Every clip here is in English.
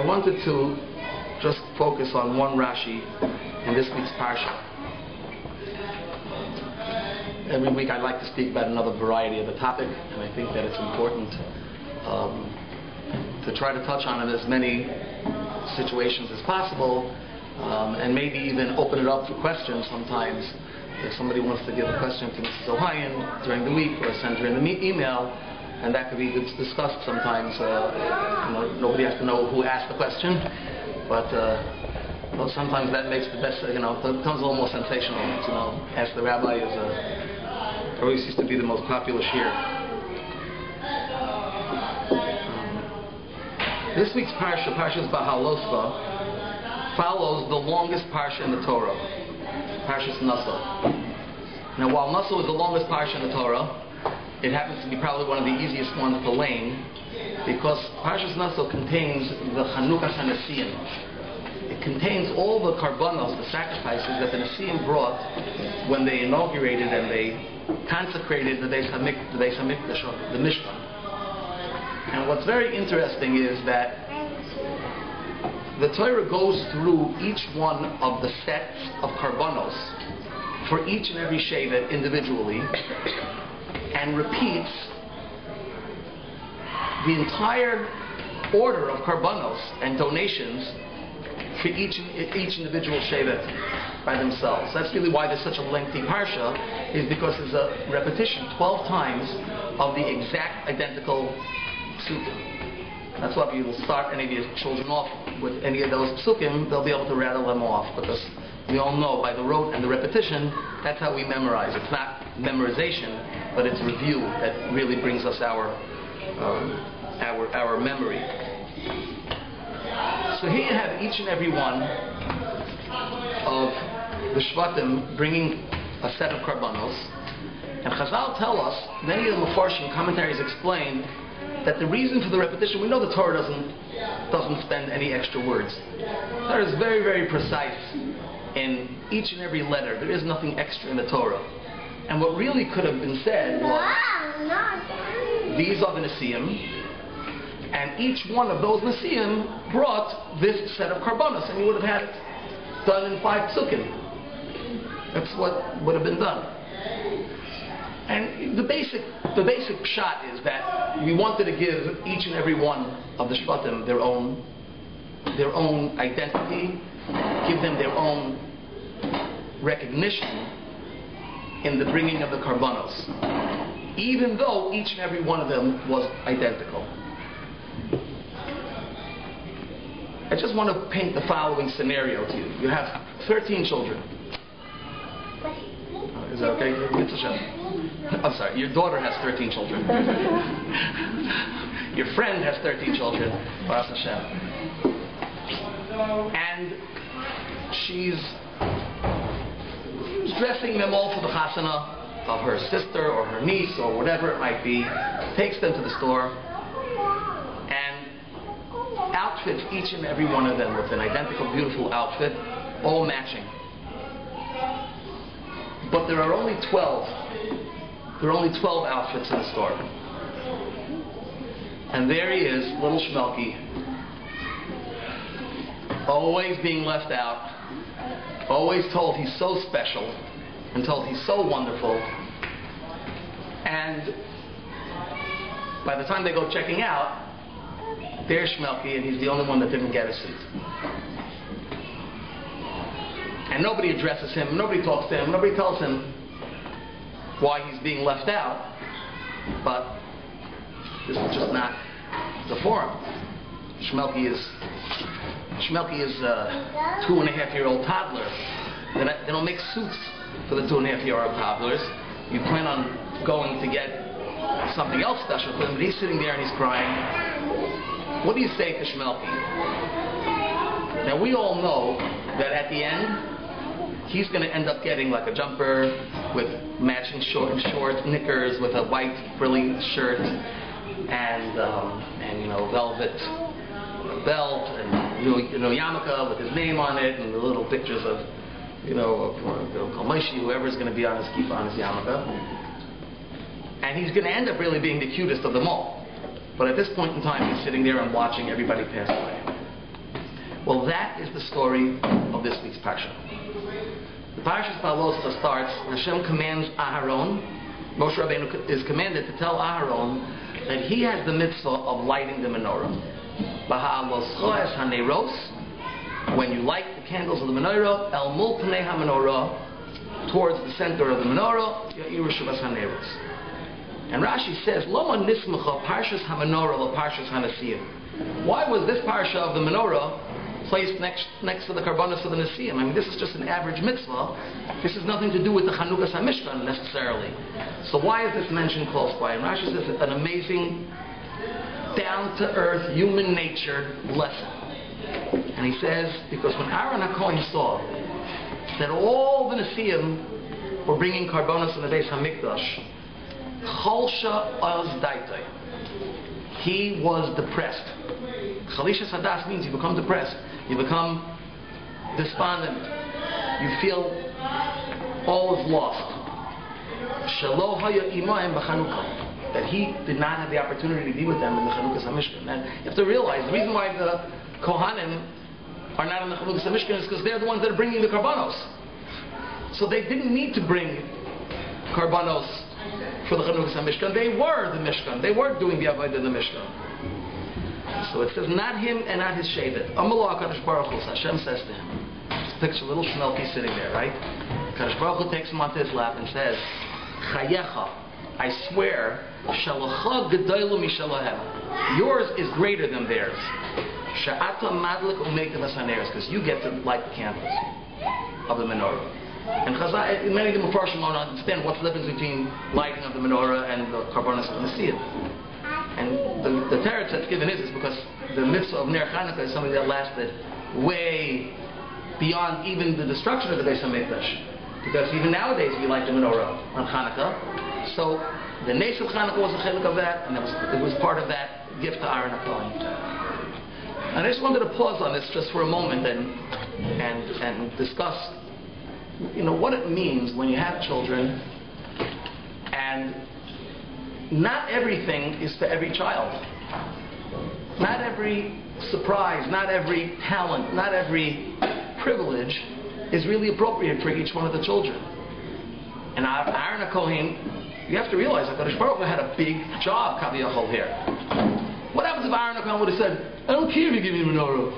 I wanted to just focus on one Rashi in this week's parsha. Every week I like to speak about another variety of the topic, and I think that it's important to try to touch on as many situations as possible, and maybe even open it up for questions sometimes. If somebody wants to give a question to Mrs. Ohayon during the week, or send her in the email, and that could be discussed sometimes. Nobody has to know who asked the question, but well, sometimes that makes the best. It becomes a little more sensational. Ask the Rabbi always used to be the most popular shiur. This week's parsha, Parshas Beha'alotcha, follows the longest parsha in the Torah, Parshas Naso. Now, while Naso is the longest parsha in the Torah, it happens to be probably one of the easiest ones to learn, because Parshas Naso contains the Chanukas HaNesiim. It contains all the karbanos, the sacrifices that the Nesiim brought when they inaugurated and they consecrated the Mishkan. And what's very interesting is that the Torah goes through each one of the sets of karbanos for each and every shevet individually, and repeats the entire order of karbanos and donations for each individual shevet by themselves. That's really why there's such a lengthy parsha, is because there's a repetition 12 times of the exact identical psukim. That's why if you start any of your children off with any of those psukim, they'll be able to rattle them off, because we all know by the rote and the repetition, that's how we memorize. It's not memorization, but it's review that really brings us our memory. So here you have each and every one of the Shvatim bringing a set of karbanos, and Chazal tell us, many of the Mefarshim commentaries explain that the reason for the repetition, we know the Torah doesn't spend any extra words. The Torah is very, very precise in each and every letter. There is nothing extra in the Torah. And what really could have been said was, these are the Nesiim, and each one of those Nesiim brought this set of karbanos, and you would have had it done in 5 psukim. That's what would have been done. And the basic pshat is that we wanted to give each and every one of the Shvatim their own identity, give them their own recognition in the bringing of the karbanos, even though each and every one of them was identical. I just want to paint the following scenario to you. You have 13 children. Is that okay? I'm sorry, your daughter has 13 children. Your friend has 13 children. Baruch Hashem. And she's dressing them all for the chasana of her sister or her niece or whatever it might be, takes them to the store, and outfits each and every one of them with an identical, beautiful outfit, all matching. But there are only 12. There are only 12 outfits in the store. And there he is, little Shmelki, always being left out, always told he's so special, and told he's so wonderful. And by the time they go checking out, there's Shmelki, and he's the only one that didn't get a suit. And nobody addresses him, nobody talks to him, nobody tells him why he's being left out. But this is just not the forum. Shmelki is a 2.5-year-old toddler. They don't make suits for the 2.5-year-old toddlers. You plan on going to get something else special for him, but he's sitting there and he's crying. What do you say to Shmelki? Now we all know that at the end, he's going to end up getting like a jumper with matching shorts, knickers with a white frilly shirt, and velvet belt, and yarmulke with his name on it, and the little pictures of Kalmaishi, whoever's going to be on his kippah, on his yarmulke. And he's going to end up really being the cutest of them all. But at this point in time, he's sitting there and watching everybody pass by. Well, that is the story of this week's parsha. The Parshas Beha'alotcha starts, Hashem commands Aharon, Moshe Rabbeinu is commanded to tell Aharon that he has the mitzvah of lighting the menorah. Beha'alotcha es haneros, when you light the candles of the menorah, el mul pnei ha-menorah, towards the center of the menorah, ya'iru shuvas haneros. And Rashi says, Loma nismacha parshas ha-menorah la parshas ha-nesiyim. Why was this parsha of the menorah placed next to the karbanos of the Nesiyim? I mean, this is just an average mitzvah. This has nothing to do with the Chanukas HaMishkan necessarily. So why is this mentioned close by? And Rashi says an amazing, down-to-earth, human nature lesson. And he says, because when Aaron HaKohen saw that all the Nesiyim were bringing karbanos in the Beis HaMikdash, Cholsha oz daitai, he was depressed. Chalisha Sadas means you become depressed. You become despondent. You feel all is lost. Shelo haya imayim b'Chanukah, that he did not have the opportunity to be with them in the Chanukas HaMishkan. And you have to realize the reason why the Kohanim are not in the Chanukas HaMishkan is because they're the ones that are bringing the karbanos. So they didn't need to bring karbanos for the Chanukas HaMishkan. They were the Mishkan. They were doing the avodah in the Mishkan. So it says, not him and not his Shevet. Amallah HaKadosh Baruch Hu, Hashem says to him. Just picture little Shmelki sitting there, right? HaKadosh Baruch Hu takes him onto his lap and says, Chayecha, I swear, Shalacha Gedoylu Mishalahem. Yours is greater than theirs. Sha'ata Madlik Umeiktav HaSaneres, because you get to light the candles of the menorah. And Chazal, many of the Mepharshim don't understand what's the difference between lighting of the menorah and the karbanos of the Nesiyim. And the teretz that's given is because the mitzvah of Ner Chanukah is something that lasted way beyond even the destruction of the Beis HaMikdash. Because even nowadays we light the menorah on Chanukah. So the Nes of Chanukah was a chiluk of that, and it was part of that gift to Aaron HaKohen. And I just wanted to pause on this just for a moment and discuss, what it means when you have children, and not everything is for every child. Not every surprise, not every talent, not every privilege is really appropriate for each one of the children. And Aaron HaKohen, you have to realize that HaKadosh Baruch Hu had a big job, Kaviyachol, here. What happens if Aaron HaKohen would have said, I don't care if you give me a menorah.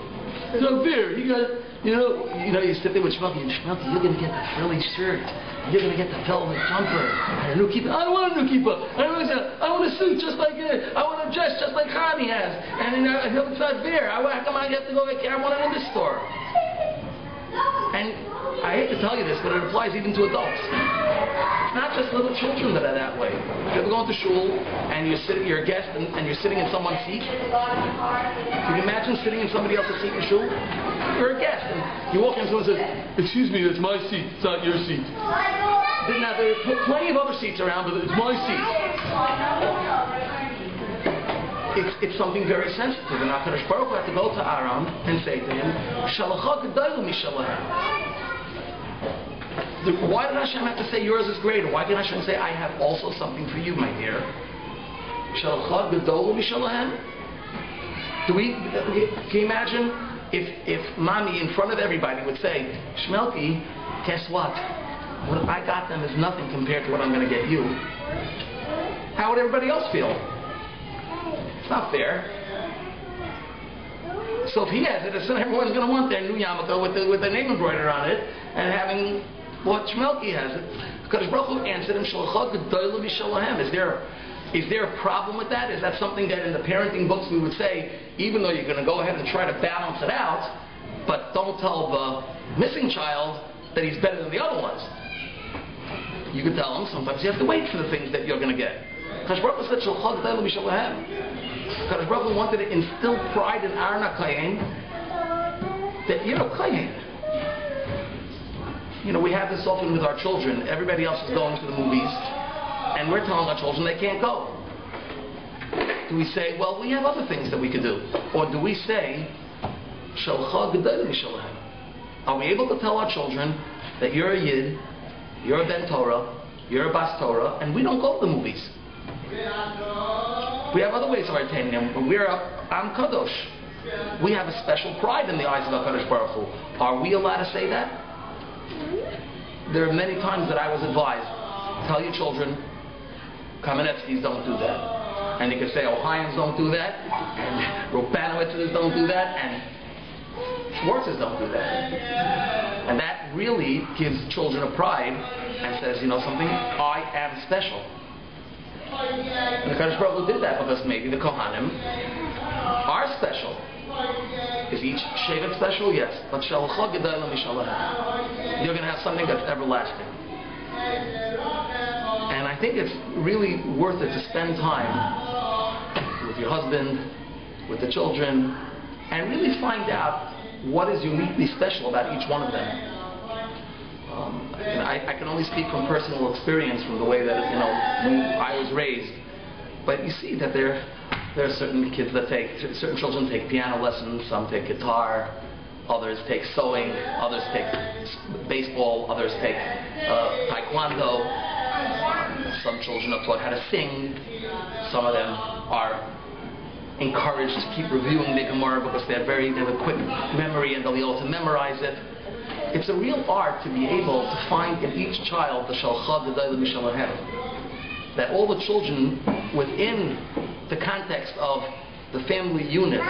It's not fair. You sit there with Shmelki, and Shmelki, you're going to get the frilly shirt. You're going to get the velvet jumper. And a new kippah. I don't want a new kippah. I want a suit just like it. I want a dress just like Chani has. And it's not fair. How come I have to go back here? I want it in this store. And I hate to tell you this, but it applies even to adults. It's not just little children that are that way. If you're going to shul and you're a guest and you're sitting in someone's seat, can you imagine sitting in somebody else's seat in shul? You're a guest and you walk in and someone says, excuse me, it's my seat, it's not your seat. Now there are plenty of other seats around, but it's my seat. It's something very sensitive, and HaKadosh Baruch Hu had to go to Aaron and say to him, Shalacha Gedoylu Mishalahem. Why did Hashem have to say yours is greater? Why did Hashem say, I have also something for you, my dear? Shalacha Gedoylu Mishalahem. Can you imagine if Mommy in front of everybody would say, Shmelki, guess what I got them is nothing compared to what I'm going to get you. How would everybody else feel? It's not fair. So if he has it, everyone's going to want their new yarmulke with their name embroidered on it, and having what Shmelki has it. Because Baruch Hu answered him, Shalacha Gedoylu Mishalahem. Is there a problem with that? Is that something that in the parenting books we would say, even though you're going to go ahead and try to balance it out, but don't tell the missing child that he's better than the other ones? You could tell him sometimes you have to wait for the things that you're going to get. Kadosh Baruch Hu said, Shalacha Gedoylu Mishalahem. Kadosh Baruch Hu wanted to instill pride in Aaron HaKohen that you're a Kohen. We have this often with our children. Everybody else is going to the movies, and we're telling our children they can't go. Do we say, well, we have other things that we could do? Or do we say, Shalacha Gedoylu Mishalahem? Are we able to tell our children that you're a Yid, you're a Ben Torah, you're a Bas Torah, and we don't go to the movies? We have other ways of entertaining them. We're Am Kadosh. We have a special pride in the eyes of HaKadosh Baruch Hu. Are we allowed to say that? There are many times that I was advised, tell your children, Kamenetskys don't do that. And you can say Ohioans don't do that, and Robanowitzes don't do that, and Schwartzes don't do that. And that really gives children a pride and says, you know something, I am special. And the Kadosh Baruch Hu did that because maybe the Kohanim are special. Is each Shevet special? Yes. But you're going to have something that's everlasting. And I think it's really worth it to spend time with your husband, with the children, and really find out what is uniquely special about each one of them. I can only speak from personal experience, from the way that when I was raised. But you see that there are certain kids that certain children take piano lessons, some take guitar, others take sewing, others take baseball, others take taekwondo. Some children are taught how to sing. Some of them are encouraged to keep reviewing the Gemara because they have a quick memory and they'll be able to memorize it. It's a real art to be able to find in each child the shalcha d'dayla mishalahem. That all the children within the context of the family unit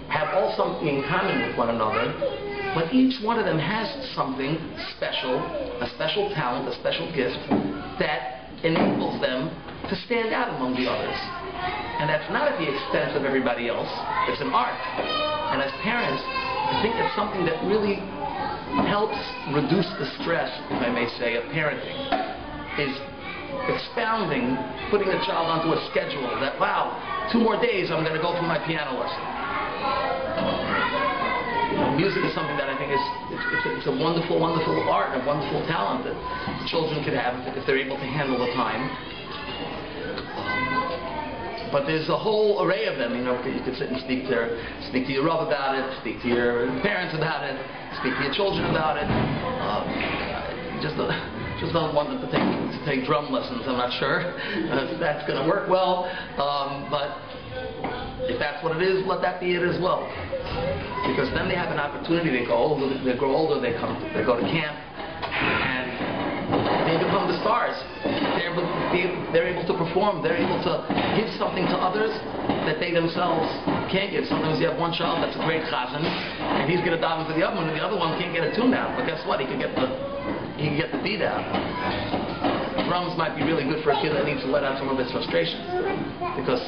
have all something in common with one another, but each one of them has something special, a special talent, a special gift that enables them to stand out among the others. And that's not at the expense of everybody else. It's an art. And as parents, I think it's something that really helps reduce the stress, if I may say, of parenting, is expounding, putting the child onto a schedule that, wow, 2 more days I'm going to go for my piano lesson. Music is something that I think it's a wonderful, wonderful art, a wonderful talent that children could have if they're able to handle the time. But there's a whole array of them. You could sit and speak to your Rav about it, speak to your parents about it, speak to your children about it. Just don't want them to take drum lessons. I'm not sure if that's going to work well. But if that's what it is, let that be it as well. Because then they have an opportunity. They grow older. They go to camp, and they become the stars. They're able to perform. They're able to give something to others that they themselves can't give. Sometimes you have one child that's a great chazan, and he's going to daven for the other one, and the other one can't get a tune out. But guess what? He can get the beat out. Drums might be really good for a kid that needs to let out some of his frustration, because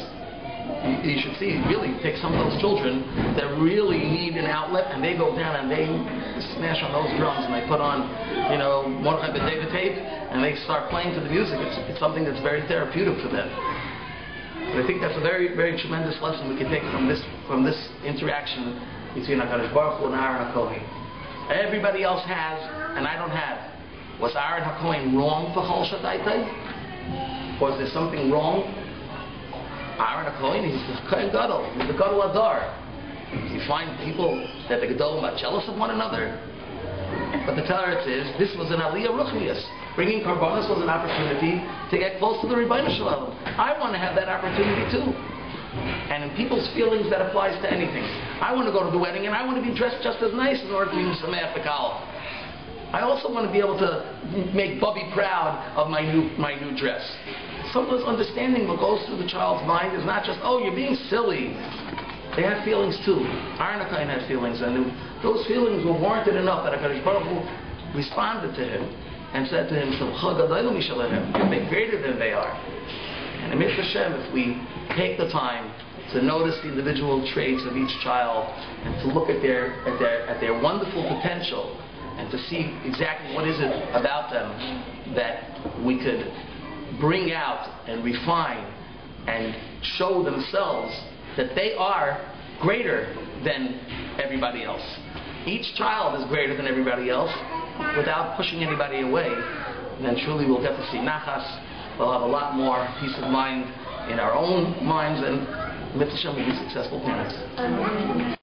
you should see, really take some of those children that really need an outlet, and they go down and they smash on those drums, and they put on, one type of David tape, and they start playing to the music. It's something that's very therapeutic for them. But I think that's a very, very tremendous lesson we can take from this interaction between HaKadosh Baruch Hu and Aaron HaKohen. Everybody else has, and I don't have. Was Aaron HaKohen wrong for Chol Shataytai? Was there something wrong? Aaron HaKohen, he's the Kohen Gadol. He's the Gadol Adar. You find people that the Gedolim are jealous of one another. But the Torah is, this was an Aliyah Ruchnius. Bringing Karbonos was an opportunity to get close to the Rebbeinu Shalom. I want to have that opportunity too. And in people's feelings, that applies to anything. I want to go to the wedding, and I want to be dressed just as nice in order to be Sameach B'Kal. I also want to be able to make Bubby proud of my new dress. Some of this understanding what goes through the child's mind is not just, oh, you're being silly. They have feelings too. Aaron HaKohen had feelings, and those feelings were warranted enough that HaKadosh Baruch Hu responded to him and said to him, you're made greater than they are. And in Mitzvah Hashem, if we take the time to notice the individual traits of each child and to look at their wonderful potential and to see exactly what is it about them that we could bring out and refine and show themselves that they are greater than everybody else. Each child is greater than everybody else without pushing anybody away. And then truly we'll get to see nachas. We'll have a lot more peace of mind in our own minds, and Mitzvah Hashem will be successful parents.